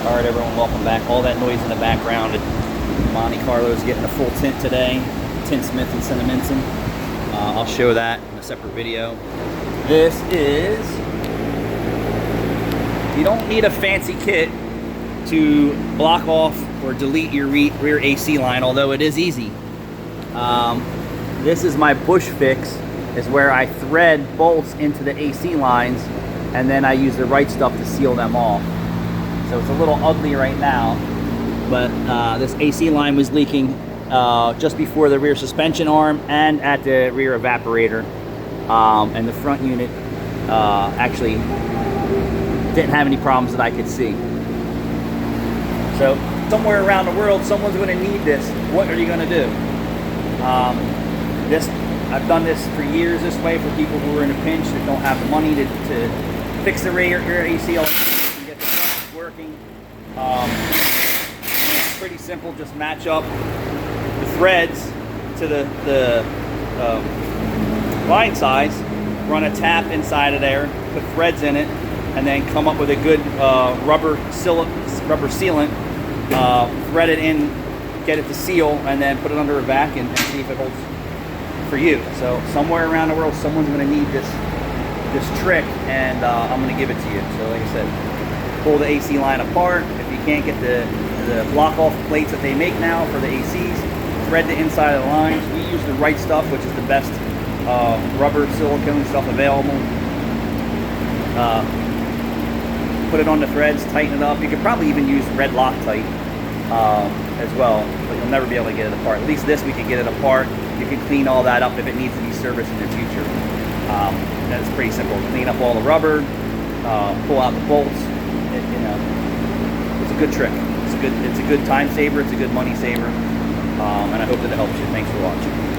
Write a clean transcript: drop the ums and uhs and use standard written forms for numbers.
All right, everyone, welcome back. All that noise in the background, Monte Carlo's getting a full tint today, Tinsmith and Cinnaminson. I'll show that in a separate video. This is, you don't need a fancy kit to block off or delete your rear AC line, although it is easy. This is my bush fix, is where I thread bolts into the AC lines and then I use the right stuff to seal them off. So it's a little ugly right now, but this AC line was leaking just before the rear suspension arm and at the rear evaporator, and the front unit actually didn't have any problems that I could see. So somewhere around the world, someone's going to need this. What are you going to do? I've done this for years this way for people who are in a pinch that don't have the money to fix the rear AC and get the working. It's pretty simple. Just match up the threads to the line size, run a tap inside of there, put threads in it, and then come up with a good rubber sealant, thread it in, get it to seal, and then put it under a vac and see if it holds for you. So somewhere around the world, someone's going to need this trick, and I'm going to give it to you. So like I said, pull the AC line apart. If you can't get the block off plates that they make now for the ACs, thread the inside of the lines. We use the right stuff, which is the best rubber silicone stuff available. Put it on the threads, tighten it up. You could probably even use red Loctite as well, but you'll never be able to get it apart. At least this we can get it apart. You can clean all that up if it needs to be serviced in the future. That's pretty simple. Clean up all the rubber, pull out the bolts. It's a good trick. It's a good time saver. It's a good money saver, and I hope that it helps you. Thanks for watching.